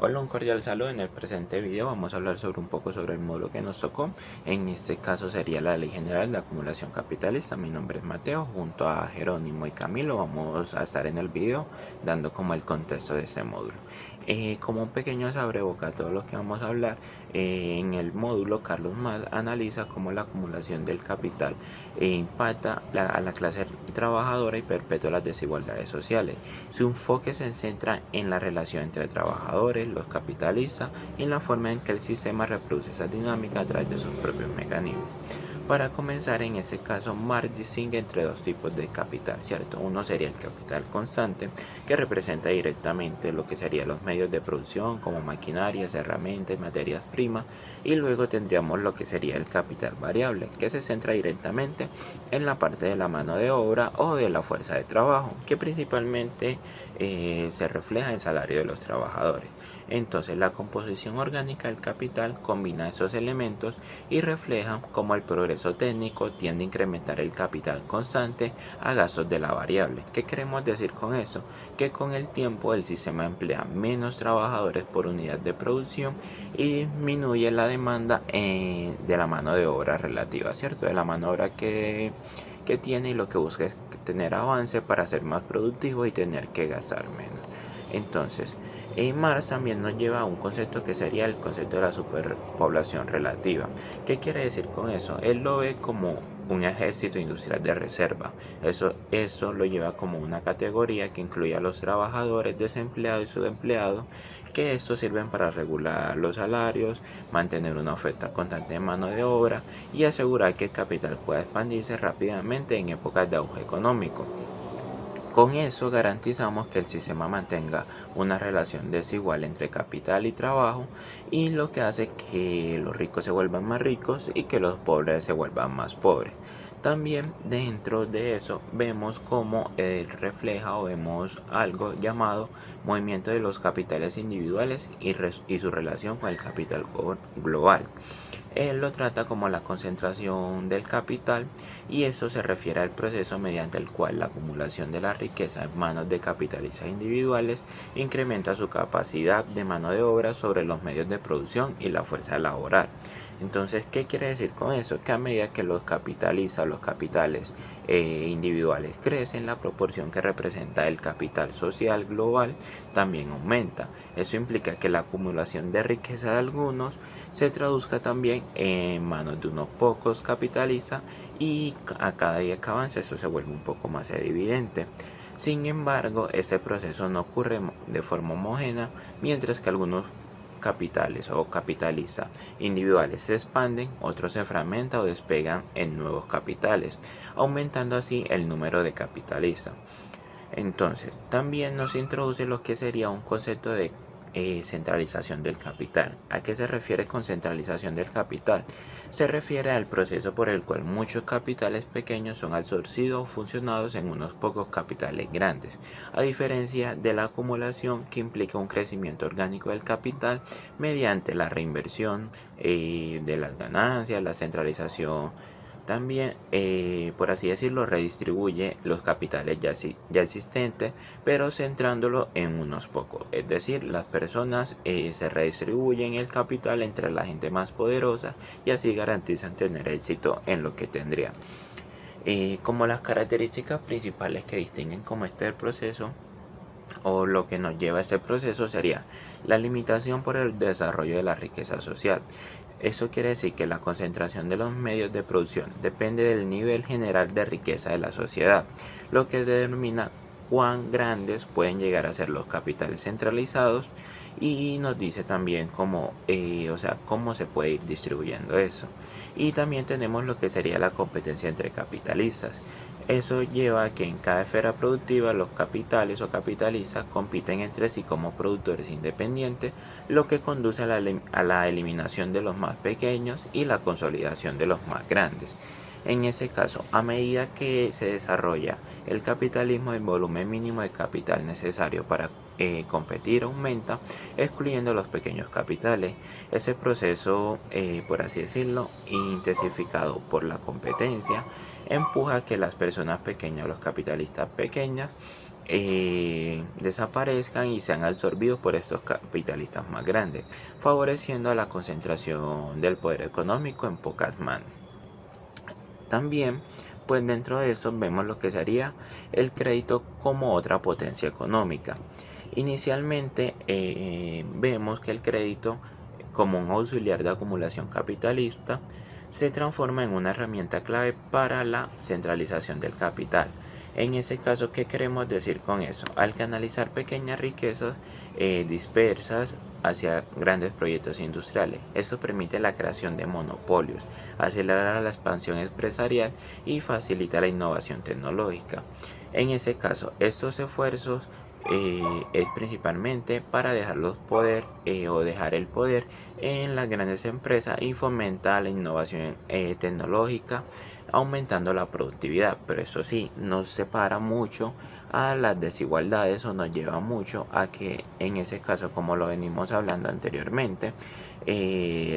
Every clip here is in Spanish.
Hola, un cordial saludo. En el presente video vamos a hablar sobre un poco sobre el módulo que nos tocó. En este caso sería la Ley General de Acumulación Capitalista. Mi nombre es Mateo, junto a Jerónimo y Camilo vamos a estar en el video dando como el contexto de este módulo. Como un pequeño sabreboca todo lo que vamos a hablar, en el módulo Carlos Mal analiza cómo la acumulación del capital impacta a la clase trabajadora y perpetúa las desigualdades sociales. Su enfoque se centra en la relación entre trabajadores, los capitalistas y en la forma en que el sistema reproduce esa dinámica a través de sus propios mecanismos. Para comenzar, en ese caso, Marx distingue entre dos tipos de capital, ¿cierto? Uno sería el capital constante, que representa directamente lo que serían los medios de producción, como maquinarias, herramientas y materias primas, y luego tendríamos lo que sería el capital variable, que se centra directamente en la parte de la mano de obra o de la fuerza de trabajo, que principalmente se refleja en el salario de los trabajadores. Entonces, la composición orgánica del capital combina esos elementos y refleja cómo el progreso técnico tiende a incrementar el capital constante a gastos de la variable. ¿Qué queremos decir con eso? Que con el tiempo el sistema emplea menos trabajadores por unidad de producción y disminuye la demanda de la mano de obra relativa, ¿cierto? De la mano de obra que tiene, y lo que busca es tener avance para ser más productivo y tener que gastar menos. Entonces, Marx también nos lleva a un concepto que sería el concepto de la superpoblación relativa. ¿Qué quiere decir con eso? Él lo ve como un ejército industrial de reserva. Eso lo lleva como una categoría que incluye a los trabajadores, desempleados y subempleados, que estos sirven para regular los salarios, mantener una oferta constante de mano de obra y asegurar que el capital pueda expandirse rápidamente en épocas de auge económico. Con eso garantizamos que el sistema mantenga una relación desigual entre capital y trabajo, y lo que hace que los ricos se vuelvan más ricos y que los pobres se vuelvan más pobres. También dentro de eso vemos cómo refleja o vemos algo llamado movimiento de los capitales individuales y su relación con el capital global. Él lo trata como la concentración del capital, y eso se refiere al proceso mediante el cual la acumulación de la riqueza en manos de capitalistas individuales incrementa su capacidad de mano de obra sobre los medios de producción y la fuerza laboral. Entonces, ¿qué quiere decir con eso? Que a medida que los capitalistas, los capitales individuales crecen, la proporción que representa el capital social global también aumenta. Eso implica que la acumulación de riqueza de algunos se traduzca también en manos de unos pocos capitalistas, y a cada día que avanza eso se vuelve un poco más evidente. Sin embargo, ese proceso no ocurre de forma homogénea, mientras que algunos capitales o capitalistas individuales se expanden, otros se fragmentan o despegan en nuevos capitales, aumentando así el número de capitalistas. Entonces, también nos introduce lo que sería un concepto de centralización del capital. ¿A qué se refiere con centralización del capital? Se refiere al proceso por el cual muchos capitales pequeños son absorbidos o funcionados en unos pocos capitales grandes, a diferencia de la acumulación, que implica un crecimiento orgánico del capital mediante la reinversión de las ganancias. La centralización también, por así decirlo, redistribuye los capitales ya existentes, pero centrándolo en unos pocos. Es decir, las personas se redistribuyen el capital entre la gente más poderosa, y así garantizan tener éxito en lo que tendrían. Como las características principales que distinguen como este proceso, o lo que nos lleva a este proceso, sería la limitación por el desarrollo de la riqueza social. Eso quiere decir que la concentración de los medios de producción depende del nivel general de riqueza de la sociedad, lo que determina cuán grandes pueden llegar a ser los capitales centralizados, y nos dice también cómo se puede ir distribuyendo eso. Y también tenemos lo que sería la competencia entre capitalistas. Eso lleva a que en cada esfera productiva los capitales o capitalistas compiten entre sí como productores independientes, lo que conduce a la eliminación de los más pequeños y la consolidación de los más grandes. En ese caso, a medida que se desarrolla el capitalismo, el volumen mínimo de capital necesario para competir aumenta, excluyendo los pequeños capitales. Ese proceso, por así decirlo, intensificado por la competencia, empuja a que las personas pequeñas, los capitalistas pequeños, desaparezcan y sean absorbidos por estos capitalistas más grandes, favoreciendo la concentración del poder económico en pocas manos. También, pues dentro de eso vemos lo que sería el crédito como otra potencia económica. Inicialmente vemos que el crédito, como un auxiliar de acumulación capitalista, se transforma en una herramienta clave para la centralización del capital. En ese caso, ¿qué queremos decir con eso? Al canalizar pequeñas riquezas dispersas hacia grandes proyectos industriales. Esto permite la creación de monopolios, acelera la expansión empresarial y facilita la innovación tecnológica. En ese caso, estos esfuerzos es principalmente para dejar los poder o dejar el poder en las grandes empresas y fomenta la innovación tecnológica, aumentando la productividad. Pero eso sí, nos separa mucho a las desigualdades o nos lleva mucho a que en ese caso, como lo venimos hablando anteriormente,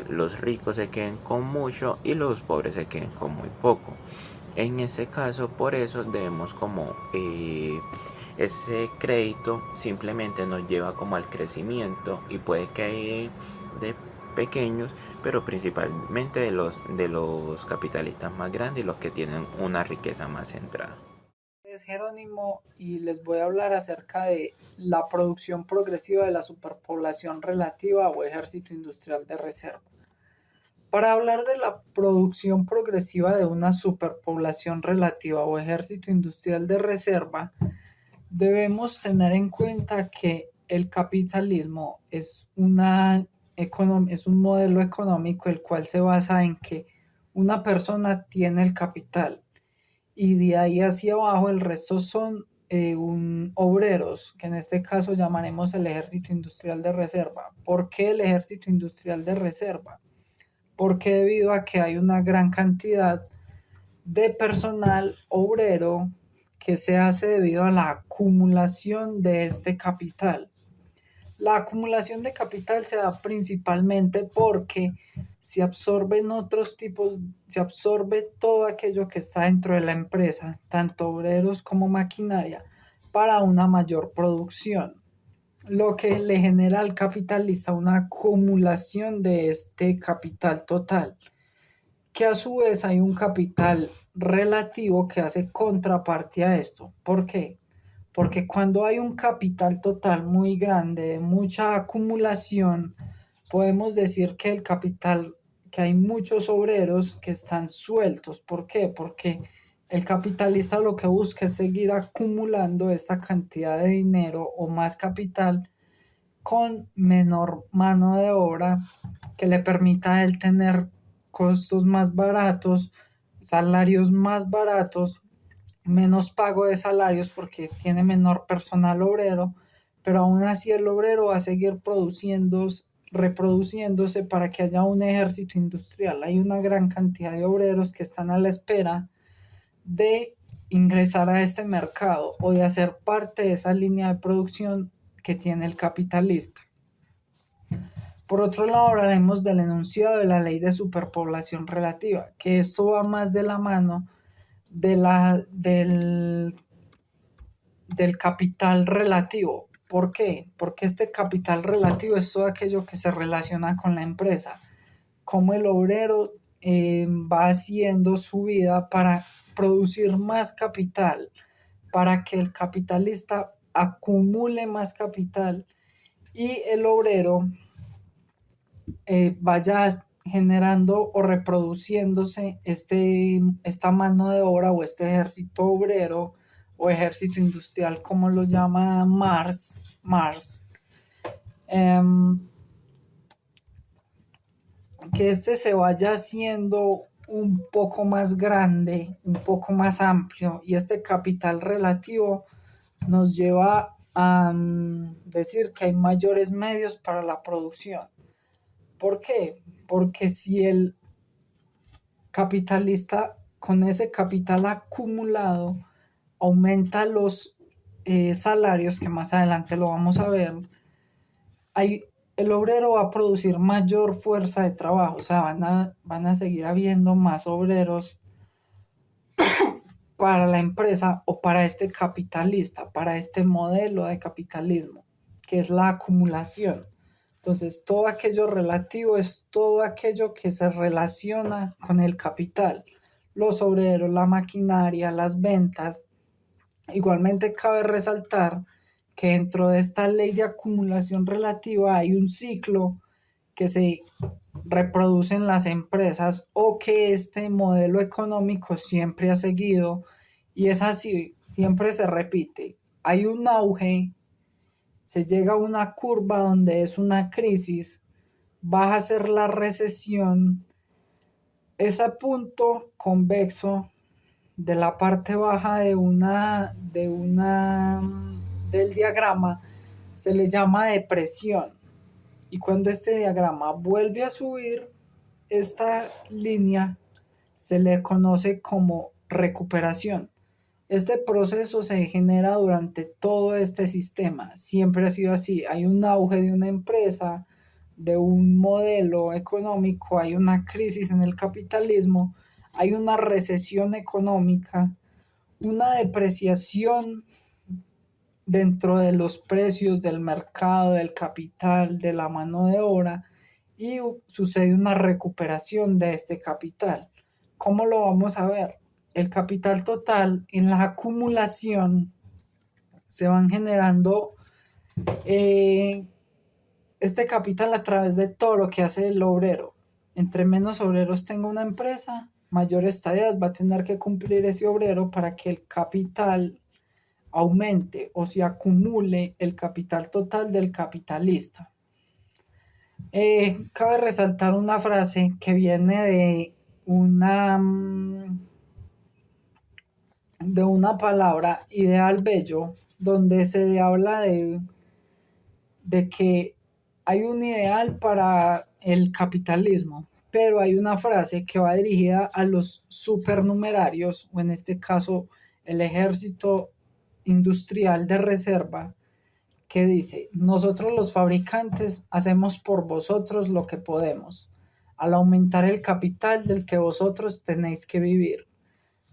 los ricos se queden con mucho y los pobres se queden con muy poco. En ese caso, por eso debemos como ese crédito simplemente nos lleva como al crecimiento y puede que de pequeños, pero principalmente de los capitalistas más grandes y los que tienen una riqueza más centrada. Es Jerónimo y les voy a hablar acerca de la producción progresiva de la superpoblación relativa o ejército industrial de reserva. Para hablar de la producción progresiva de una superpoblación relativa o ejército industrial de reserva, debemos tener en cuenta que el capitalismo es un modelo económico el cual se basa en que una persona tiene el capital y de ahí hacia abajo el resto son obreros, que en este caso llamaremos el ejército industrial de reserva. ¿Por qué el ejército industrial de reserva? Porque debido a que hay una gran cantidad de personal obrero que se hace debido a la acumulación de este capital. La acumulación de capital se da principalmente porque se absorbe todo aquello que está dentro de la empresa, tanto obreros como maquinaria, para una mayor producción, lo que le genera al capitalista una acumulación de este capital total, que a su vez hay un capital relativo que hace contraparte a esto. ¿Por qué? Porque cuando hay un capital total muy grande, mucha acumulación, podemos decir que el capital, que hay muchos obreros que están sueltos. ¿Por qué? Porque el capitalista lo que busca es seguir acumulando esta cantidad de dinero o más capital con menor mano de obra que le permita a él tener costos más baratos, salarios más baratos, menos pago de salarios porque tiene menor personal obrero, pero aún así el obrero va a seguir produciendo, reproduciéndose para que haya un ejército industrial. Hay una gran cantidad de obreros que están a la espera de ingresar a este mercado o de hacer parte de esa línea de producción que tiene el capitalista. Por otro lado, hablaremos del enunciado de la ley de superpoblación relativa, que esto va más de la mano de del capital relativo. ¿Por qué? Porque este capital relativo es todo aquello que se relaciona con la empresa, como el obrero va haciendo su vida para producir más capital, para que el capitalista acumule más capital y el obrero vaya generando o reproduciéndose esta mano de obra o este ejército obrero o ejército industrial, como lo llama Marx, em, que este se vaya haciendo un poco más grande, un poco más amplio, y este capital relativo nos lleva a decir que hay mayores medios para la producción. ¿Por qué? Porque si el capitalista con ese capital acumulado aumenta los salarios, que más adelante lo vamos a ver, hay, el obrero va a producir mayor fuerza de trabajo, o sea, van a seguir habiendo más obreros para la empresa o para este capitalista, para este modelo de capitalismo, que es la acumulación. Entonces, todo aquello relativo es todo aquello que se relaciona con el capital, los obreros, la maquinaria, las ventas. Igualmente cabe resaltar que dentro de esta ley de acumulación relativa hay un ciclo que se reproduce en las empresas o que este modelo económico siempre ha seguido y es así, siempre se repite. Hay un auge, se llega a una curva donde es una crisis, baja a ser la recesión, ese punto convexo de la parte baja del diagrama se le llama depresión. Y cuando este diagrama vuelve a subir, esta línea se le conoce como recuperación. Este proceso se genera durante todo este sistema. Siempre ha sido así. Hay un auge de una empresa, de un modelo económico, hay una crisis en el capitalismo, hay una recesión económica, una depreciación dentro de los precios del mercado, del capital, de la mano de obra y sucede una recuperación de este capital. ¿Cómo lo vamos a ver? El capital total en la acumulación se van generando este capital a través de todo lo que hace el obrero. Entre menos obreros tenga una empresa, mayores tareas va a tener que cumplir ese obrero para que el capital aumente o se acumule el capital total del capitalista. Cabe resaltar una frase que viene de una palabra ideal bello, donde se habla de que hay un ideal para el capitalismo, pero hay una frase que va dirigida a los supernumerarios, o en este caso el ejército industrial de reserva, que dice, nosotros los fabricantes hacemos por vosotros lo que podemos, al aumentar el capital del que vosotros tenéis que vivir.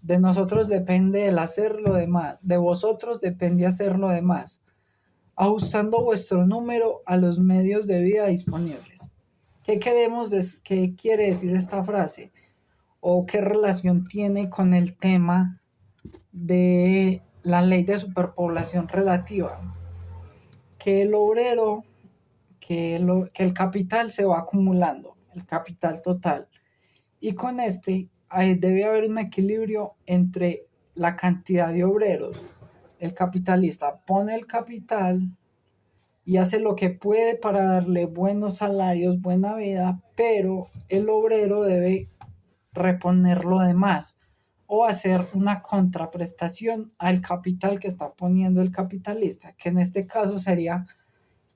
De nosotros depende el hacer lo demás, de vosotros depende hacer lo demás, ajustando vuestro número a los medios de vida disponibles. ¿Qué quiere decir esta frase? ¿O qué relación tiene con el tema de la ley de superpoblación relativa? Que el obrero, que el capital se va acumulando, el capital total. Y con este debe haber un equilibrio entre la cantidad de obreros. El capitalista pone el capital y hace lo que puede para darle buenos salarios, buena vida, pero el obrero debe reponer lo demás o hacer una contraprestación al capital que está poniendo el capitalista, que en este caso sería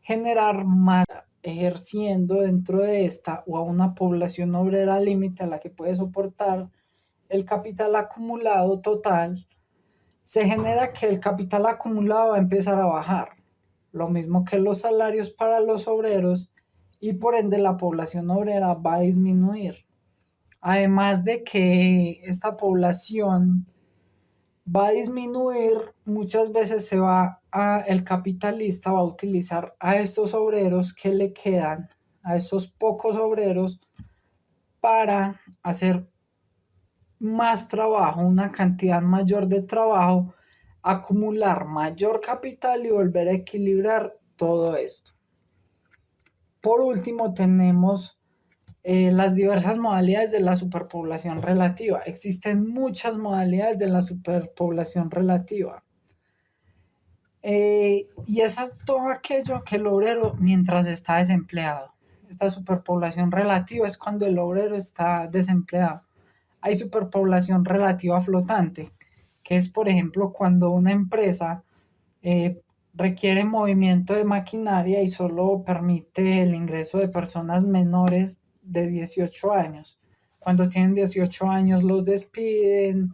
generar más ejerciendo dentro de esta o a una población obrera límite a la que puede soportar el capital acumulado total, se genera que el capital acumulado va a empezar a bajar, lo mismo que los salarios para los obreros y por ende la población obrera va a disminuir. Además de que esta población va a disminuir, muchas veces el capitalista va a utilizar a estos obreros que le quedan, a estos pocos obreros, para hacer más trabajo, una cantidad mayor de trabajo, acumular mayor capital y volver a equilibrar todo esto. Por último, tenemos las diversas modalidades de la superpoblación relativa. Existen muchas modalidades de la superpoblación relativa. Y es todo aquello que el obrero mientras está desempleado. Esta superpoblación relativa es cuando el obrero está desempleado. Hay superpoblación relativa flotante, que es, por ejemplo, cuando una empresa requiere movimiento de maquinaria y solo permite el ingreso de personas menores de 18 años. Cuando tienen 18 años los despiden,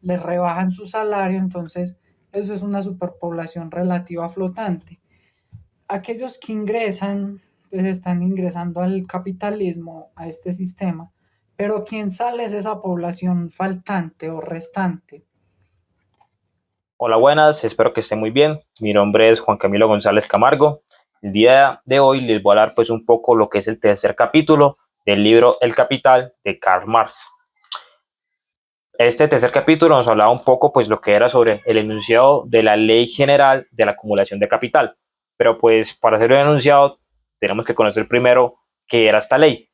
les rebajan su salario, entonces eso es una superpoblación relativa flotante. Aquellos que ingresan, pues están ingresando al capitalismo, a este sistema, pero quien sale es esa población faltante o restante. Hola, buenas, espero que estén muy bien. Mi nombre es Juan Camilo González Camargo. El día de hoy les voy a hablar pues un poco lo que es el tercer capítulo del libro El Capital de Karl Marx. Este tercer capítulo nos hablaba un poco pues lo que era sobre el enunciado de la Ley General de la Acumulación de Capital. Pero pues para hacer el enunciado tenemos que conocer primero qué era esta ley.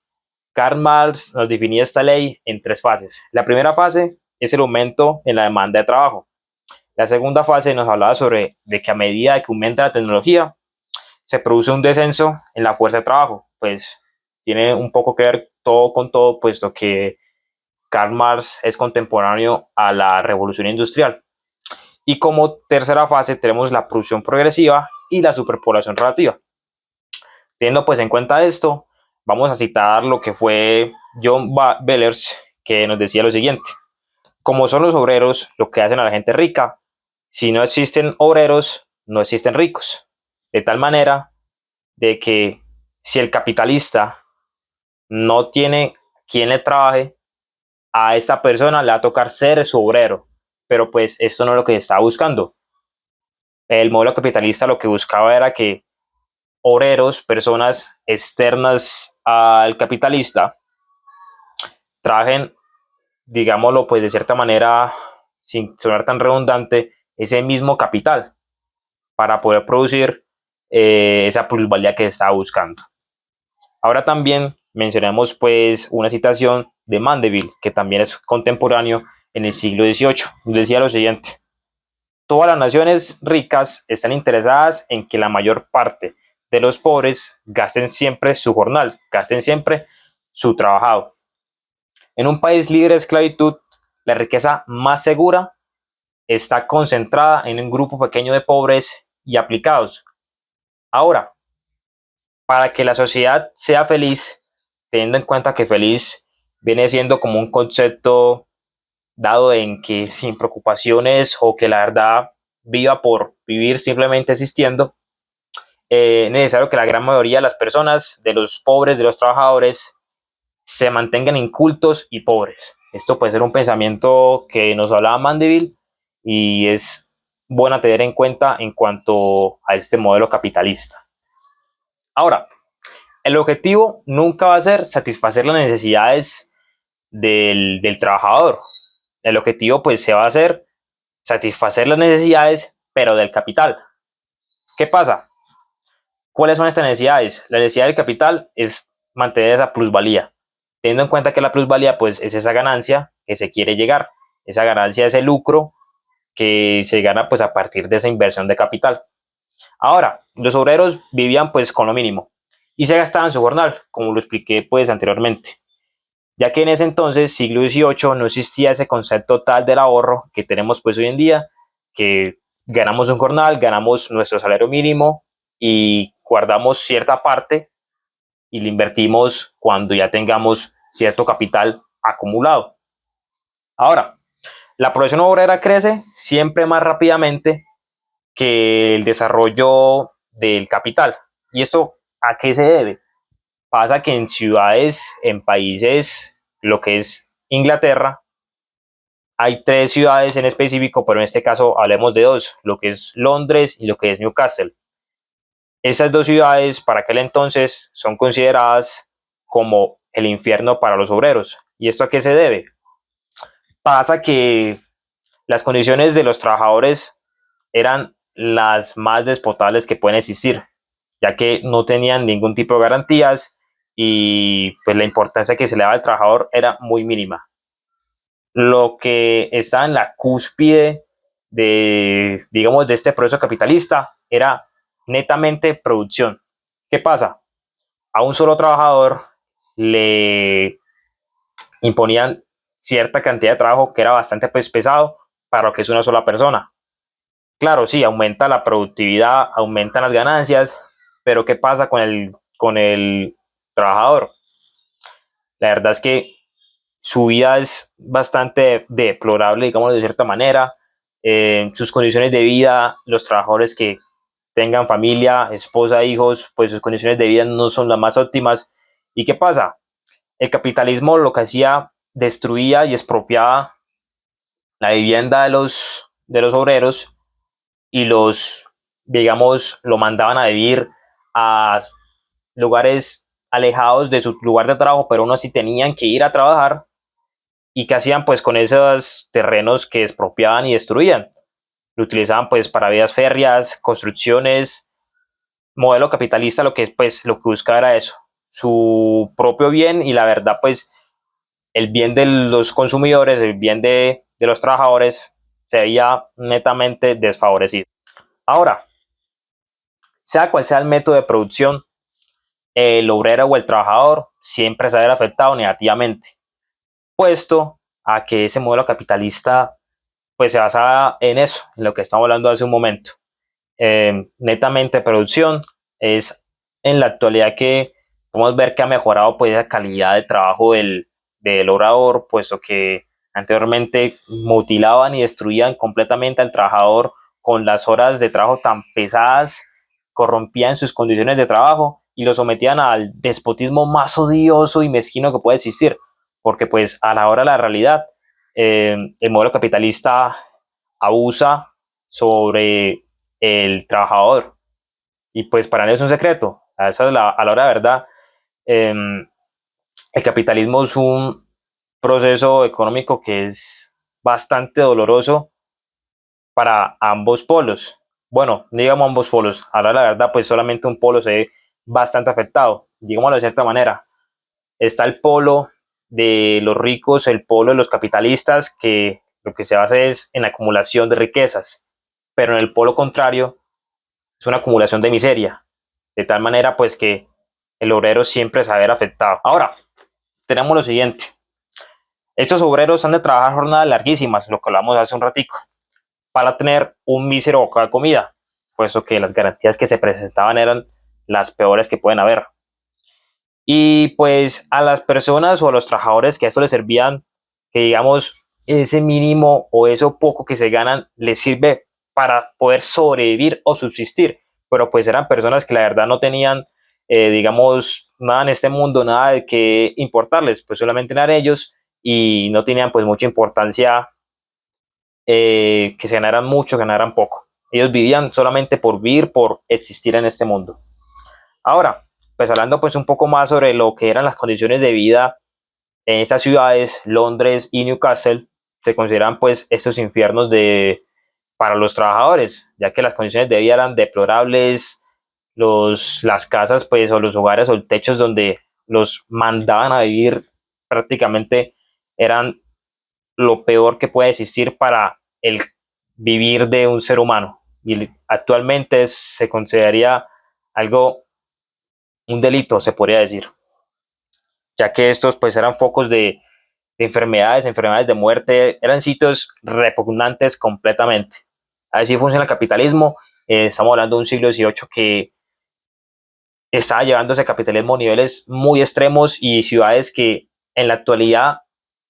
Karl Marx nos definía esta ley en tres fases. La primera fase es el aumento en la demanda de trabajo. La segunda fase nos hablaba sobre de que a medida que aumenta la tecnología, se produce un descenso en la fuerza de trabajo. Pues tiene un poco que ver todo con todo, puesto que Karl Marx es contemporáneo a la revolución industrial. Y como tercera fase tenemos la producción progresiva y la superpoblación relativa. Teniendo pues en cuenta esto, vamos a citar lo que fue John Bellers, que nos decía lo siguiente: como son los obreros lo que hacen a la gente rica, si no existen obreros, no existen ricos. De tal manera de que si el capitalista no tiene quien le trabaje, a esta persona le va a tocar ser su obrero. Pero pues esto no es lo que estaba buscando. El modelo capitalista lo que buscaba era que obreros, personas externas al capitalista, trabajen, digámoslo pues de cierta manera, sin sonar tan redundante, ese mismo capital para poder producir esa plusvalía que se estaba buscando. Ahora también mencionemos pues una citación de Mandeville, que también es contemporáneo en el siglo XVIII. Decía lo siguiente: todas las naciones ricas están interesadas en que la mayor parte de los pobres gasten siempre su jornal, gasten siempre su trabajado. En un país libre de esclavitud, la riqueza más segura está concentrada en un grupo pequeño de pobres y aplicados. Ahora, para que la sociedad sea feliz, teniendo en cuenta que feliz viene siendo como un concepto dado en que sin preocupaciones o que la verdad viva por vivir simplemente existiendo, es necesario que la gran mayoría de las personas, de los pobres, de los trabajadores, se mantengan incultos y pobres. Esto puede ser un pensamiento que nos hablaba Mandeville y es bueno tener en cuenta en cuanto a este modelo capitalista. Ahora, el objetivo nunca va a ser satisfacer las necesidades del trabajador. El objetivo pues se va a hacer satisfacer las necesidades, pero del capital. ¿Qué pasa? ¿Cuáles son estas necesidades? La necesidad del capital es mantener esa plusvalía, teniendo en cuenta que la plusvalía pues es esa ganancia que se quiere llegar, esa ganancia, ese lucro que se gana pues a partir de esa inversión de capital. Ahora, los obreros vivían pues con lo mínimo y se gastaban su jornal, como lo expliqué pues anteriormente, ya que en ese entonces, siglo XVIII, no existía ese concepto tal del ahorro que tenemos pues hoy en día, que ganamos un jornal, ganamos nuestro salario mínimo y guardamos cierta parte y lo invertimos cuando ya tengamos cierto capital acumulado. Ahora, la producción obrera crece siempre más rápidamente que el desarrollo del capital. ¿Y esto a qué se debe? Pasa que en ciudades, en países, lo que es Inglaterra, hay tres ciudades en específico, pero en este caso hablemos de dos, lo que es Londres y lo que es Newcastle. Esas dos ciudades para aquel entonces son consideradas como el infierno para los obreros. ¿Y esto a qué se debe? Pasa que las condiciones de los trabajadores eran las más despotables que pueden existir, ya que no tenían ningún tipo de garantías y pues la importancia que se le daba al trabajador era muy mínima. Lo que estaba en la cúspide de, digamos, de este proceso capitalista era netamente producción. ¿Qué pasa? A un solo trabajador le imponían cierta cantidad de trabajo que era bastante pues, pesado para lo que es una sola persona. Claro, sí, aumenta la productividad, aumentan las ganancias, pero ¿qué pasa con el trabajador? La verdad es que su vida es bastante deplorable, digamos de cierta manera. Sus condiciones de vida, los trabajadores que tengan familia, esposa, hijos, pues sus condiciones de vida no son las más óptimas. ¿Y qué pasa? El capitalismo lo que hacía, destruía y expropiaba la vivienda de los obreros y digamos, lo mandaban a vivir a lugares alejados de su lugar de trabajo, pero aún así tenían que ir a trabajar. ¿Y qué hacían pues con esos terrenos que expropiaban y destruían? Lo utilizaban pues para vías férreas, construcciones, modelo capitalista. Lo que pues lo que buscaba era eso, su propio bien, y la verdad pues el bien de los consumidores, el bien de los trabajadores se veía netamente desfavorecido. Ahora, sea cual sea el método de producción, el obrero o el trabajador siempre se va a ver afectado negativamente, puesto a que ese modelo capitalista pues se basa en eso, en lo que estamos hablando hace un momento. Netamente producción es en la actualidad que podemos ver que ha mejorado pues la calidad de trabajo del obrador, puesto que anteriormente mutilaban y destruían completamente al trabajador con las horas de trabajo tan pesadas, corrompían sus condiciones de trabajo y lo sometían al despotismo más odioso y mezquino que puede existir, porque pues a la hora de la realidad el modelo capitalista abusa sobre el trabajador. Y pues para nadie es un secreto, a la hora de verdad, eh, el capitalismo es un proceso económico que es bastante doloroso para ambos polos. Bueno, no digamos ambos polos, a la hora de la verdad, pues solamente un polo se ve bastante afectado, digámoslo de cierta manera. Está el polo de los ricos, el polo de los capitalistas, que lo que se basa es en la acumulación de riquezas, pero en el polo contrario es una acumulación de miseria, de tal manera pues que el obrero siempre se va a ver afectado. Ahora, tenemos lo siguiente. Estos obreros han de trabajar jornadas larguísimas, lo que hablamos hace un ratico, para tener un mísero bocado de comida, puesto que las garantías que se presentaban eran las peores que pueden haber. Y pues a las personas o a los trabajadores que a esto les servían, que digamos ese mínimo o eso poco que se ganan les sirve para poder sobrevivir o subsistir, pero pues eran personas que la verdad no tenían, digamos, nada en este mundo, nada de que importarles, pues solamente eran ellos y no tenían pues mucha importancia que se ganaran mucho, ganaran poco. Ellos vivían solamente por vivir, por existir en este mundo. Ahora, pues hablando pues un poco más sobre lo que eran las condiciones de vida en estas ciudades, Londres y Newcastle, se consideran pues estos infiernos para los trabajadores, ya que las condiciones de vida eran deplorables, las casas pues o los hogares o los techos donde los mandaban a vivir prácticamente eran lo peor que puede existir para el vivir de un ser humano, y actualmente se consideraría algo, un delito, se podría decir, ya que estos pues eran focos de enfermedades de muerte, eran sitios repugnantes completamente. Así funciona el capitalismo. Estamos hablando de un siglo XVIII que estaba llevándose el capitalismo a niveles muy extremos, y ciudades que en la actualidad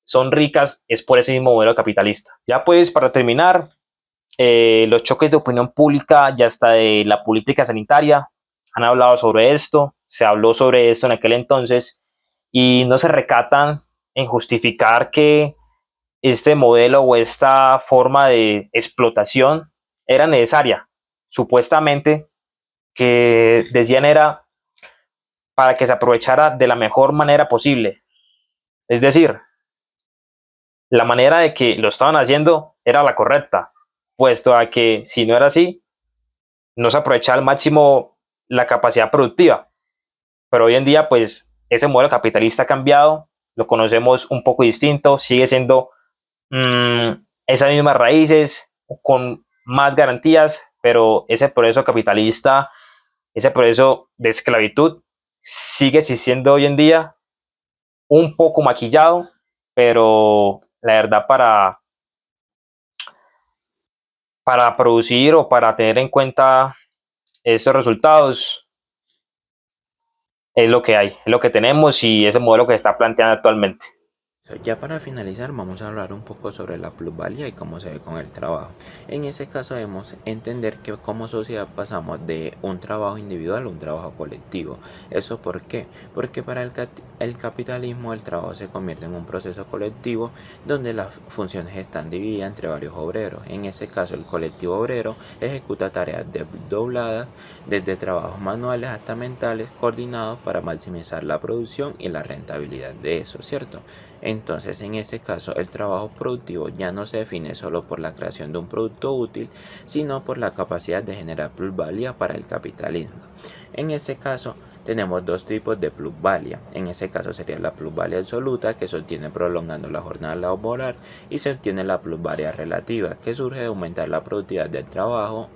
son ricas es por ese mismo modelo capitalista. Ya pues para terminar, los choques de opinión pública y hasta de la política sanitaria han hablado sobre esto, se habló sobre esto en aquel entonces, y no se recatan en justificar que este modelo o esta forma de explotación era necesaria. Supuestamente que decían era para que se aprovechara de la mejor manera posible. Es decir, la manera de que lo estaban haciendo era la correcta, puesto a que si no era así, no se aprovechaba al máximo la capacidad productiva. Pero hoy en día, pues, ese modelo capitalista ha cambiado, lo conocemos un poco distinto, sigue siendo esas mismas raíces, con más garantías, pero ese proceso capitalista, ese proceso de esclavitud, sigue existiendo hoy en día, un poco maquillado, pero la verdad para producir o para tener en cuenta estos resultados es lo que hay, es lo que tenemos y es el modelo que se está planteando actualmente. Ya para finalizar vamos a hablar un poco sobre la plusvalía y cómo se ve con el trabajo. En ese caso debemos entender que como sociedad pasamos de un trabajo individual a un trabajo colectivo. ¿Eso por qué? Porque para el capitalismo el trabajo se convierte en un proceso colectivo donde las funciones están divididas entre varios obreros. En ese caso el colectivo obrero ejecuta tareas desdobladas desde trabajos manuales hasta mentales coordinados para maximizar la producción y la rentabilidad de eso, ¿cierto? Entonces, en este caso, el trabajo productivo ya no se define solo por la creación de un producto útil, sino por la capacidad de generar plusvalía para el capitalismo. En ese caso, tenemos dos tipos de plusvalía. En ese caso sería la plusvalía absoluta, que se obtiene prolongando la jornada laboral, y se obtiene la plusvalía relativa, que surge de aumentar la productividad del trabajo,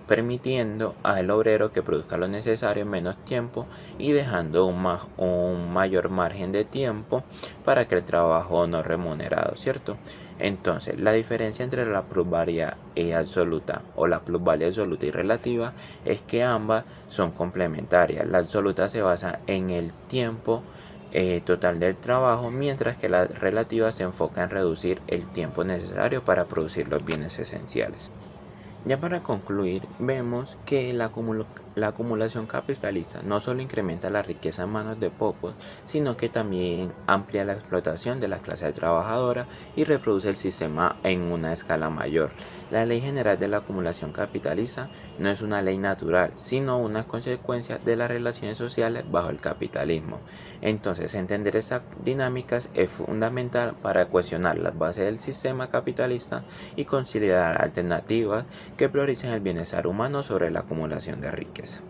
permitiendo al obrero que produzca lo necesario en menos tiempo y dejando un mayor margen de tiempo para que el trabajo no remunerado, ¿cierto? Entonces, la diferencia entre la plusvalía absoluta o la plusvalía absoluta y relativa es que ambas son complementarias. La absoluta se basa en el tiempo total del trabajo, mientras que la relativa se enfoca en reducir el tiempo necesario para producir los bienes esenciales. Ya para concluir, vemos que la acumulación capitalista no solo incrementa la riqueza en manos de pocos, sino que también amplia la explotación de la clase trabajadora y reproduce el sistema en una escala mayor. La ley general de la acumulación capitalista no es una ley natural, sino una consecuencia de las relaciones sociales bajo el capitalismo. Entonces, entender esas dinámicas es fundamental para cuestionar las bases del sistema capitalista y considerar alternativas que prioricen el bienestar humano sobre la acumulación de riqueza.